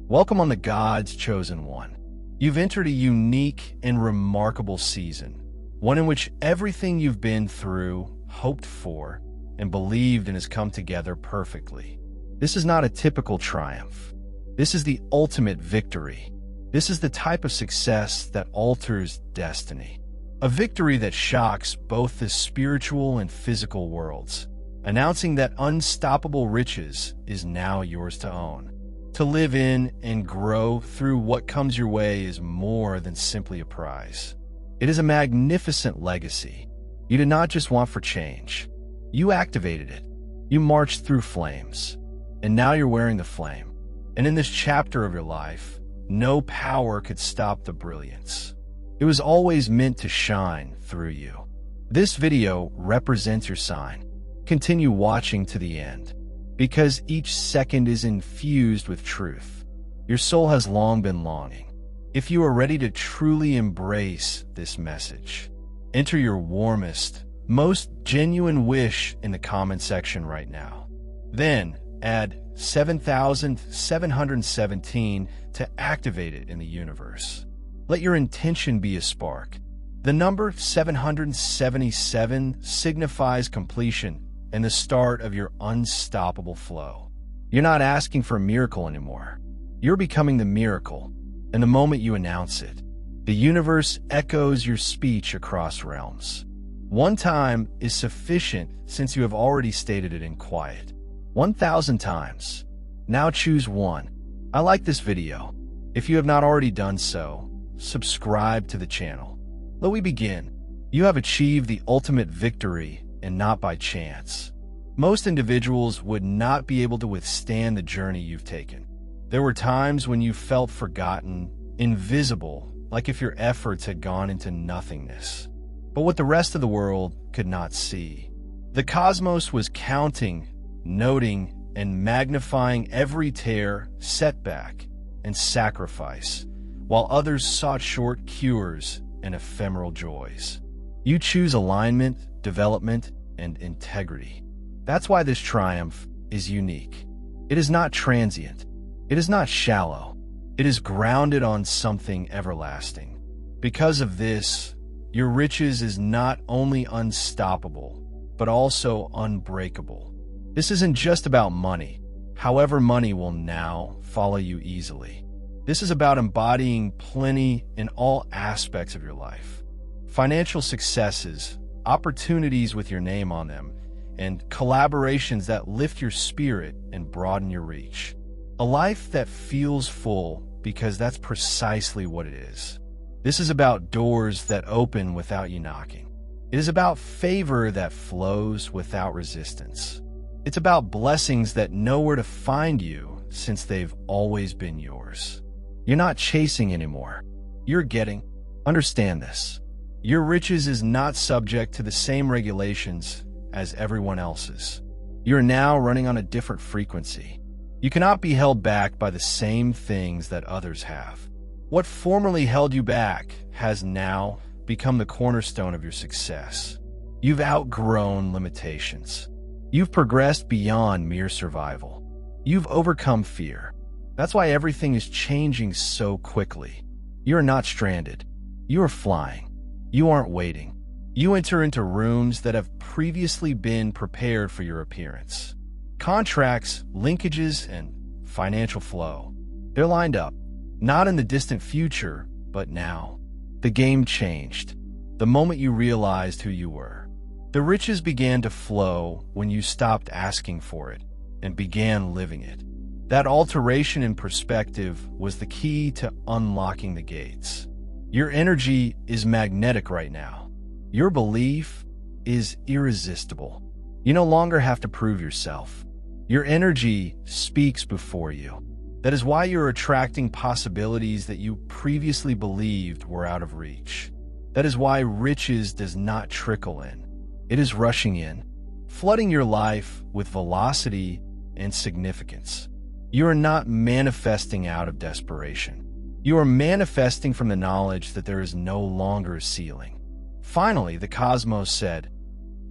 Welcome on the God's chosen one. You've entered a unique and remarkable season, one in which everything you've been through, hoped for, and believed in has come together perfectly. This is not a typical triumph. This is the ultimate victory. This is the type of success that alters destiny. A victory that shocks both the spiritual and physical worlds, announcing that unstoppable riches is now yours to own. To live in and grow through what comes your way is more than simply a prize. It is a magnificent legacy you did not just want for change. You activated it. You marched through flames. And now you're wearing the flame. And in this chapter of your life, no power could stop the brilliance. It was always meant to shine through you. This video represents your sign. Continue watching to the end, because each second is infused with truth. Your soul has long been longing. If you are ready to truly embrace this message, enter your warmest, most genuine wish in the comment section right now. Then add 7,717 to activate it in the universe. Let your intention be a spark. The number 777 signifies completion and the start of your unstoppable flow. You're not asking for a miracle anymore. You're becoming the miracle, and the moment you announce it, the universe echoes your speech across realms. One time is sufficient since you have already stated it in quiet. 1,000 times. Now choose one. I like this video. If you have not already done so, subscribe to the channel. Let we begin. You have achieved the ultimate victory, and not by chance. Most individuals would not be able to withstand the journey you've taken. There were times when you felt forgotten, invisible, like if your efforts had gone into nothingness. But what the rest of the world could not see. The cosmos was counting, noting, and magnifying every tear, setback, and sacrifice, while others sought short cures and ephemeral joys. You choose alignment, development, and integrity. That's why this triumph is unique. It is not transient. It is not shallow. It is grounded on something everlasting. Because of this, your riches is not only unstoppable, but also unbreakable. This isn't just about money. However, money will now follow you easily. This is about embodying plenty in all aspects of your life. Financial successes, opportunities with your name on them, and collaborations that lift your spirit and broaden your reach. A life that feels full, because that's precisely what it is. This is about doors that open without you knocking. It is about favor that flows without resistance. It's about blessings that know where to find you since they've always been yours. You're not chasing anymore. You're getting. Understand this. Your riches is not subject to the same regulations as everyone else's. You're now running on a different frequency. You cannot be held back by the same things that others have. What formerly held you back has now become the cornerstone of your success. You've outgrown limitations. You've progressed beyond mere survival. You've overcome fear. That's why everything is changing so quickly. You are not stranded. You are flying. You aren't waiting. You enter into rooms that have previously been prepared for your appearance. Contracts, linkages, and financial flow. They're lined up, not in the distant future, but now. The game changed. The moment you realized who you were. The riches began to flow when you stopped asking for it and began living it. That alteration in perspective was the key to unlocking the gates. Your energy is magnetic right now. Your belief is irresistible. You no longer have to prove yourself. Your energy speaks before you. That is why you're attracting possibilities that you previously believed were out of reach. That is why riches does not trickle in. It is rushing in, flooding your life with velocity and significance. You are not manifesting out of desperation. You are manifesting from the knowledge that there is no longer a ceiling. Finally, the cosmos said,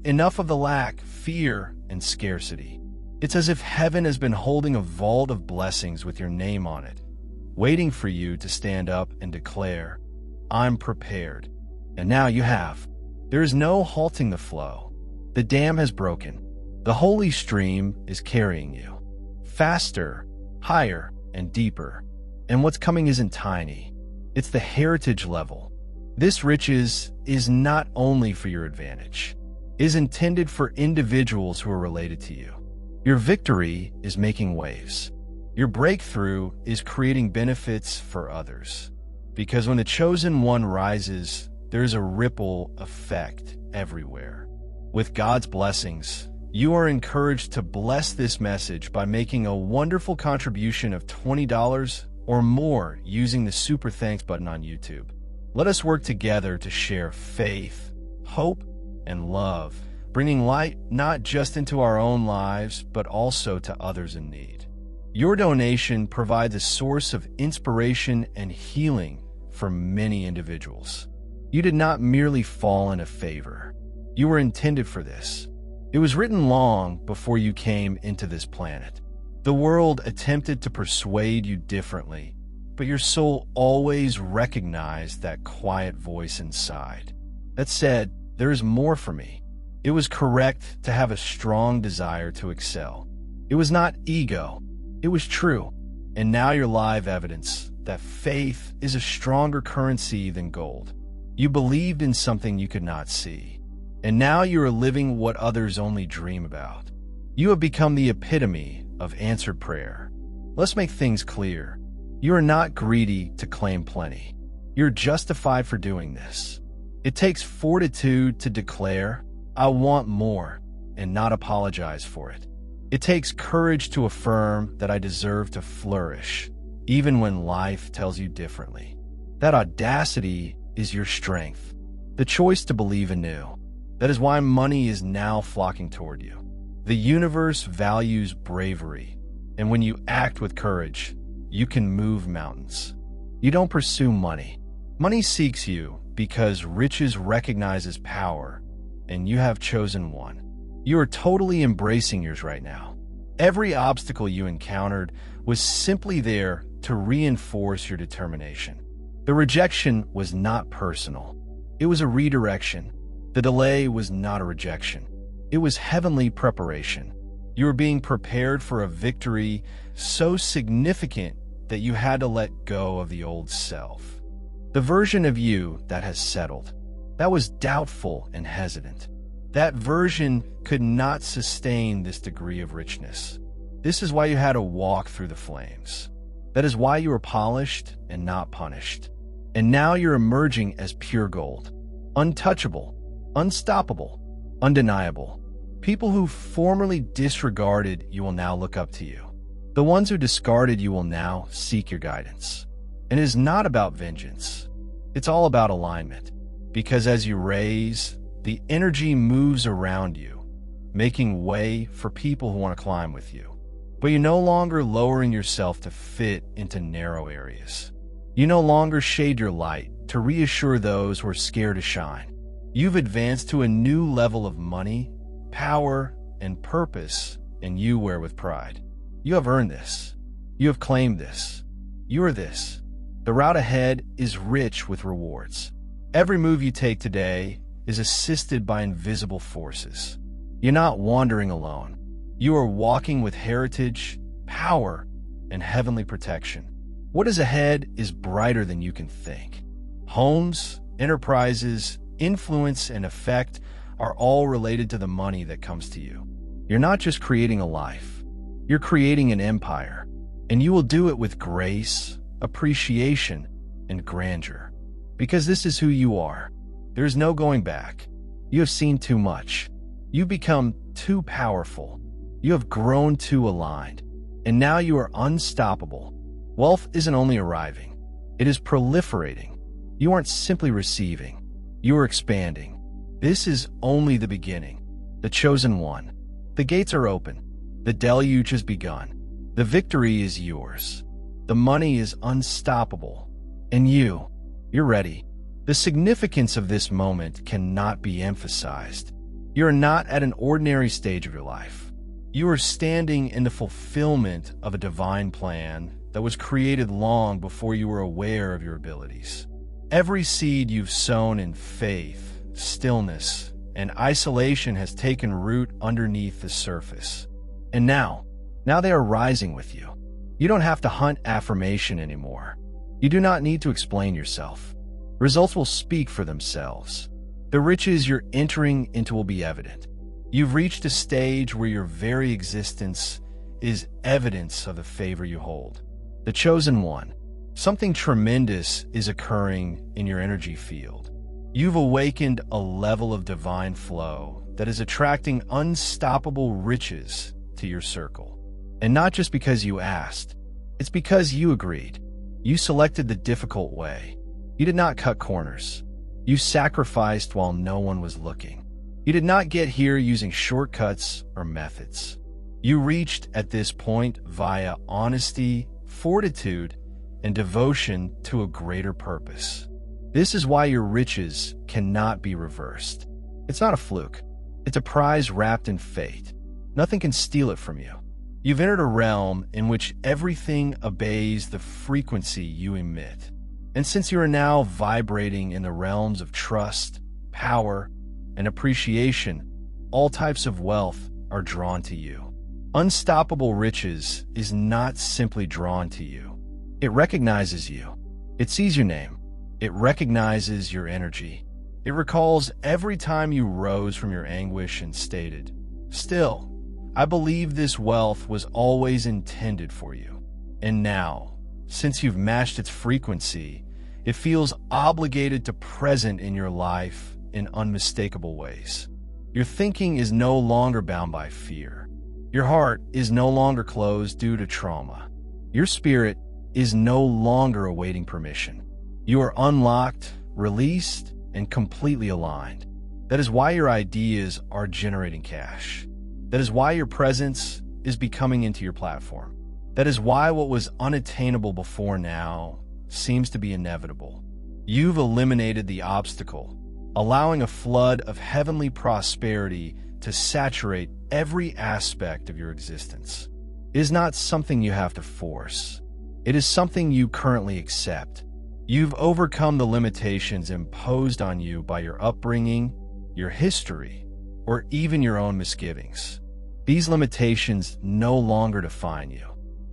enough of the lack, fear, and scarcity. It's as if heaven has been holding a vault of blessings with your name on it, waiting for you to stand up and declare, "I'm prepared." And now you have. There is no halting the flow. The dam has broken. The holy stream is carrying you. Faster, higher, and deeper. And what's coming isn't tiny. It's the heritage level. This riches is not only for your advantage. It is intended for individuals who are related to you. Your victory is making waves. Your breakthrough is creating benefits for others. Because when the chosen one rises, there's a ripple effect everywhere. With God's blessings, you are encouraged to bless this message by making a wonderful contribution of $20 or more using the Super Thanks button on YouTube. Let us work together to share faith, hope, and love, bringing light not just into our own lives, but also to others in need. Your donation provides a source of inspiration and healing for many individuals. You did not merely fall into favor. You were intended for this. It was written long before you came into this planet. The world attempted to persuade you differently, but your soul always recognized that quiet voice inside that said, "There is more for me." It was correct to have a strong desire to excel. It was not ego. It was true. And now you're live evidence that faith is a stronger currency than gold. You believed in something you could not see. And now you are living what others only dream about. You have become the epitome of answered prayer. Let's make things clear. You are not greedy to claim plenty. You're justified for doing this. It takes fortitude to declare, "I want more," and not apologize for it. It takes courage to affirm that I deserve to flourish, even when life tells you differently. That audacity is your strength, the choice to believe anew. That is why money is now flocking toward you. The universe values bravery, and when you act with courage, you can move mountains. You don't pursue money. Money seeks you because riches recognizes power, and you have chosen one. You are totally embracing yours right now. Every obstacle you encountered was simply there to reinforce your determination. The rejection was not personal. It was a redirection. The delay was not a rejection. It was heavenly preparation. You were being prepared for a victory so significant that you had to let go of the old self. The version of you that has settled, that was doubtful and hesitant. That version could not sustain this degree of richness. This is why you had to walk through the flames. That is why you were polished and not punished. And now you're emerging as pure gold. Untouchable, unstoppable, undeniable. People who formerly disregarded you will now look up to you. The ones who discarded you will now seek your guidance. And it is not about vengeance. It's all about alignment. Because as you raise, the energy moves around you, making way for people who want to climb with you. But you're no longer lowering yourself to fit into narrow areas. You no longer shade your light to reassure those who are scared to shine. You've advanced to a new level of money, power, and purpose, and you wear with pride. You have earned this. You have claimed this. You are this. The route ahead is rich with rewards. Every move you take today is assisted by invisible forces. You're not wandering alone. You are walking with heritage, power, and heavenly protection. What is ahead is brighter than you can think. Homes, enterprises, influence, and effect are all related to the money that comes to you. You're not just creating a life. You're creating an empire, and you will do it with grace, appreciation, and grandeur. Because this is who you are. There is no going back. You have seen too much. You've become too powerful. You have grown too aligned. And now you are unstoppable. Wealth isn't only arriving. It is proliferating. You aren't simply receiving. You are expanding. This is only the beginning. The chosen one. The gates are open. The deluge has begun. The victory is yours. The money is unstoppable. And you're ready. The significance of this moment cannot be emphasized. You are not at an ordinary stage of your life. You are standing in the fulfillment of a divine plan, that was created long before you were aware of your abilities. Every seed you've sown in faith, stillness, and isolation has taken root underneath the surface. And now they are rising with you. You don't have to hunt affirmation anymore. You do not need to explain yourself. Results will speak for themselves. The riches you're entering into will be evident. You've reached a stage where your very existence is evidence of the favor you hold. The chosen one. Something tremendous is occurring in your energy field. You've awakened a level of divine flow that is attracting unstoppable riches to your circle. And not just because you asked, it's because you agreed. You selected the difficult way. You did not cut corners. You sacrificed while no one was looking. You did not get here using shortcuts or methods. You reached at this point via honesty, fortitude, and devotion to a greater purpose. This is why your riches cannot be reversed. It's not a fluke. It's a prize wrapped in fate. Nothing can steal it from you. You've entered a realm in which everything obeys the frequency you emit. And since you are now vibrating in the realms of trust, power, and appreciation, all types of wealth are drawn to you. Unstoppable riches is not simply drawn to you. It recognizes you. It sees your name. It recognizes your energy. It recalls every time you rose from your anguish and stated, "Still, I believe this wealth was always intended for you." And now, since you've matched its frequency, it feels obligated to present in your life in unmistakable ways. Your thinking is no longer bound by fear. Your heart is no longer closed due to trauma. Your spirit is no longer awaiting permission. You are unlocked, released, and completely aligned. That is why your ideas are generating cash. That is why your presence is becoming into your platform. That is why what was unattainable before now seems to be inevitable. You've eliminated the obstacle, allowing a flood of heavenly prosperity to saturate every aspect of your existence. It is not something you have to force. It is something you currently accept. You've overcome the limitations imposed on you by your upbringing, your history, or even your own misgivings. These limitations no longer define you.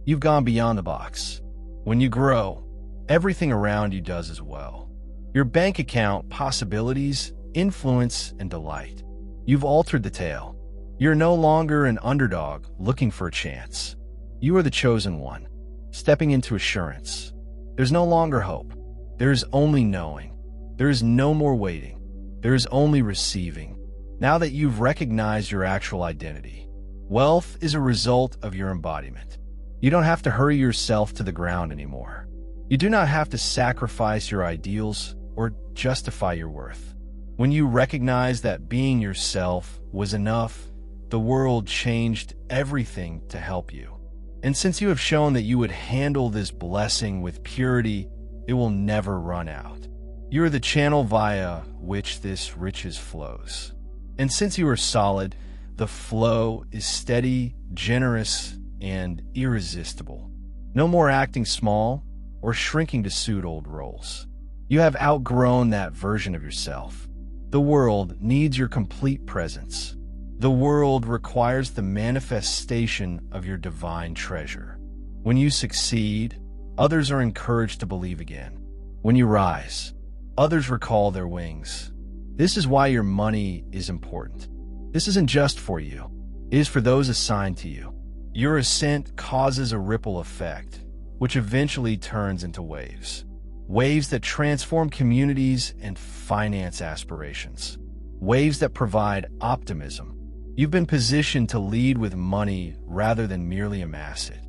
You've gone beyond the box. When you grow, everything around you does as well. Your bank account, possibilities, influence, and delight. You've altered the tale. You're no longer an underdog looking for a chance. You are the chosen one, stepping into assurance. There's no longer hope. There is only knowing. There is no more waiting. There is only receiving. Now that you've recognized your actual identity, wealth is a result of your embodiment. You don't have to hurry yourself to the ground anymore. You do not have to sacrifice your ideals or justify your worth. When you recognize that being yourself was enough, the world changed everything to help you. And since you have shown that you would handle this blessing with purity, it will never run out. You are the channel via which this riches flows. And since you are solid, the flow is steady, generous, and irresistible. No more acting small or shrinking to suit old roles. You have outgrown that version of yourself. The world needs your complete presence. The world requires the manifestation of your divine treasure. When you succeed, others are encouraged to believe again. When you rise, others recall their wings. This is why your money is important. This isn't just for you. It is for those assigned to you. Your ascent causes a ripple effect, which eventually turns into waves. Waves that transform communities and finance aspirations. Waves that provide optimism. You've been positioned to lead with money rather than merely amass it.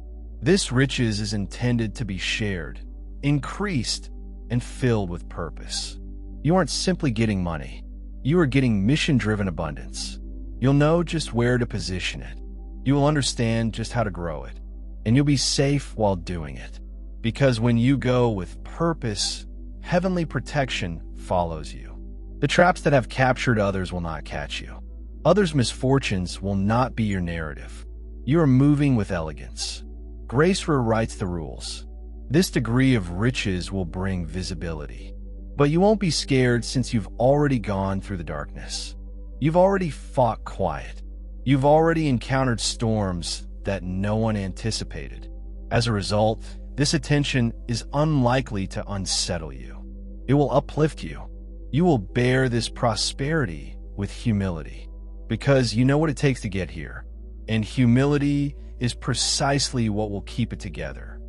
This riches is intended to be shared, increased, and filled with purpose. You aren't simply getting money. You are getting mission-driven abundance. You'll know just where to position it. You will understand just how to grow it. And you'll be safe while doing it. Because when you go with purpose, heavenly protection follows you. The traps that have captured others will not catch you. Others' misfortunes will not be your narrative. You are moving with elegance, Grace rewrites the rules. This degree of riches will bring visibility. But you won't be scared since you've already gone through the darkness. You've already fought quiet. You've already encountered storms that no one anticipated. As a result, this attention is unlikely to unsettle you. It will uplift you. You will bear this prosperity with humility because you know what it takes to get here. And humility is precisely what will keep it together.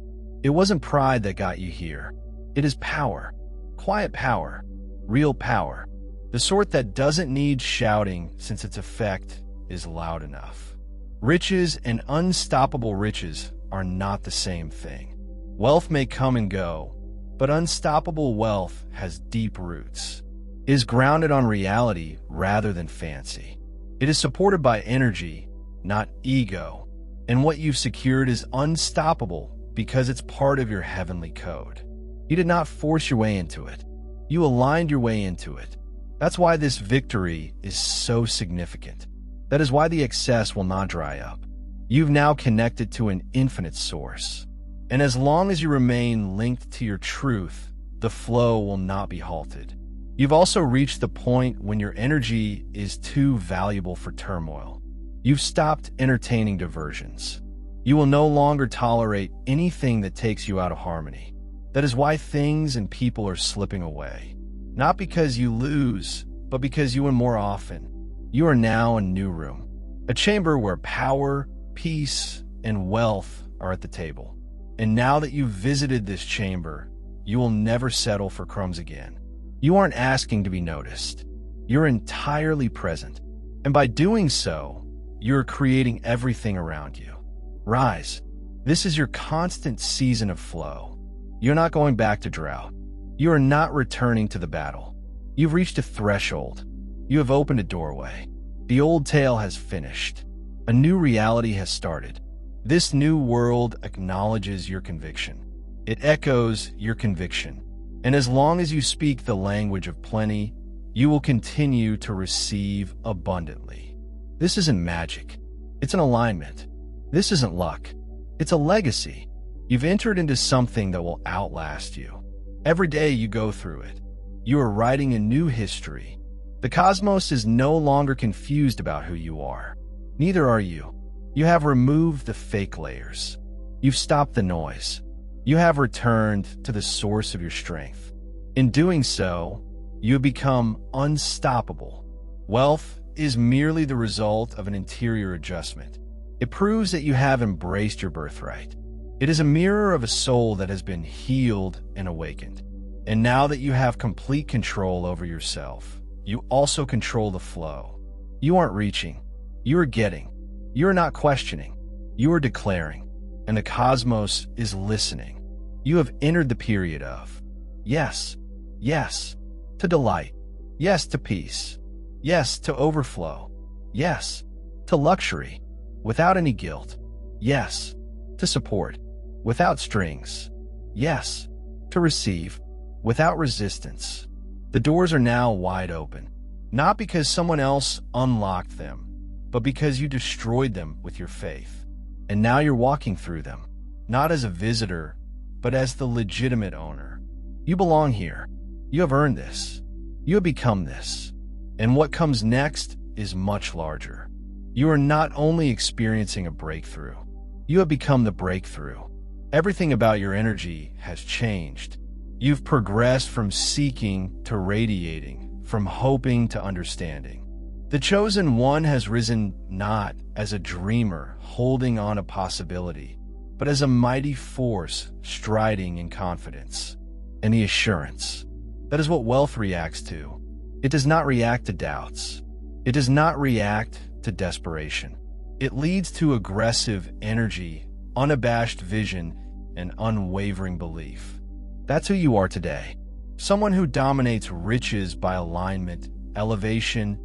It wasn't pride that got you here. It is power. Quiet power. Real power. The sort that doesn't need shouting since its effect is loud enough. Riches and unstoppable riches are not the same thing. Wealth may come and go, but unstoppable wealth has deep roots. It is grounded on reality rather than fancy. It is supported by energy, not ego. And what you've secured is unstoppable because it's part of your heavenly code. You did not force your way into it. You aligned your way into it. That's why this victory is so significant. That is why the excess will not dry up. You've now connected to an infinite source. And as long as you remain linked to your truth, the flow will not be halted. You've also reached the point when your energy is too valuable for turmoil. You've stopped entertaining diversions. You will no longer tolerate anything that takes you out of harmony. That is why things and people are slipping away. Not because you lose, but because you win more often. You are now in a new room, a chamber where power, peace, and wealth are at the table. And now that you've visited this chamber, you will never settle for crumbs again. You aren't asking to be noticed. You're entirely present. And by doing so, you're creating everything around you. Rise. This is your constant season of flow. You're not going back to drought. You are not returning to the battle. You've reached a threshold. You have opened a doorway. The old tale has finished. A new reality has started. This new world acknowledges your conviction. It echoes your conviction. And as long as you speak the language of plenty, you will continue to receive abundantly. This isn't magic. It's an alignment. This isn't luck. It's a legacy. You've entered into something that will outlast you. Every day you go through it, you are writing a new history. The cosmos is no longer confused about who you are. Neither are you. You have removed the fake layers. You've stopped the noise. You have returned to the source of your strength. In doing so, you have become unstoppable. Wealth is merely the result of an interior adjustment. It proves that you have embraced your birthright. It is a mirror of a soul that has been healed and awakened. And now that you have complete control over yourself, you also control the flow. You aren't reaching. You are getting. You are not questioning. You are declaring. And the cosmos is listening. You have entered the period of yes, yes, to delight, yes to peace, yes to overflow, yes to luxury, without any guilt, yes to support, without strings, yes to receive, without resistance. The doors are now wide open, not because someone else unlocked them, but because you destroyed them with your faith. And now you're walking through them, not as a visitor, but as the legitimate owner. You belong here. You have earned this. You have become this. And what comes next is much larger. You are not only experiencing a breakthrough, you have become the breakthrough. Everything about your energy has changed. You've progressed from seeking to radiating, from hoping to understanding. The chosen one has risen not as a dreamer holding on a possibility, but as a mighty force striding in confidence and the assurance. That is what wealth reacts to. It does not react to doubts. It does not react to desperation. It leads to aggressive energy, unabashed vision, and unwavering belief. That's who you are today. Someone who dominates riches by alignment, elevation,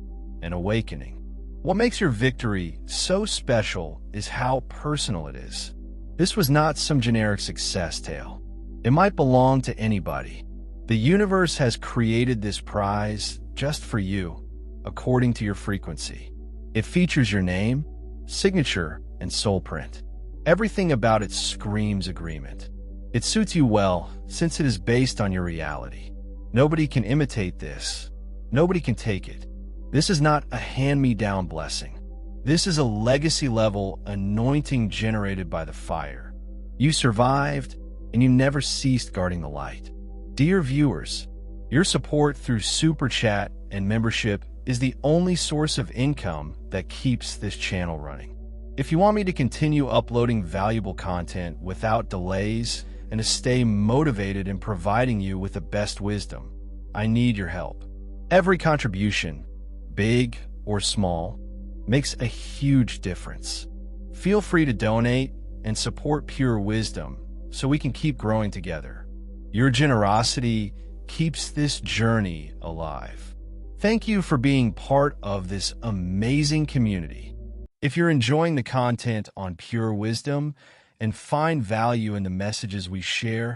and awakening. What makes your victory so special is how personal it is. This was not some generic success tale. It might belong to anybody. The universe has created this prize just for you, according to your frequency. It features your name, signature, and soul print. Everything about it screams agreement. It suits you well, since it is based on your reality. Nobody can imitate this. Nobody can take it. This is not a hand-me-down blessing. This is a legacy-level anointing generated by the fire. You survived, and you never ceased guarding the light. Dear viewers, your support through Super Chat and membership is the only source of income that keeps this channel running. If you want me to continue uploading valuable content without delays and to stay motivated in providing you with the best wisdom, I need your help. Every contribution, big or small, makes a huge difference. Feel free to donate and support Pure Wisdom so we can keep growing together. Your generosity keeps this journey alive. Thank you for being part of this amazing community. If you're enjoying the content on Pure Wisdom and find value in the messages we share,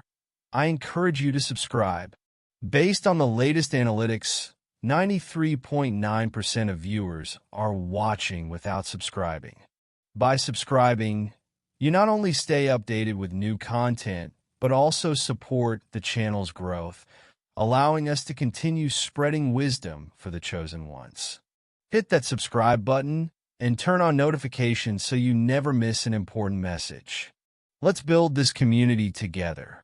I encourage you to subscribe. Based on the latest analytics, 93.9% of viewers are watching without subscribing. By subscribing, you not only stay updated with new content, but also support the channel's growth, allowing us to continue spreading wisdom for the chosen ones. Hit that subscribe button and turn on notifications so you never miss an important message. Let's build this community together.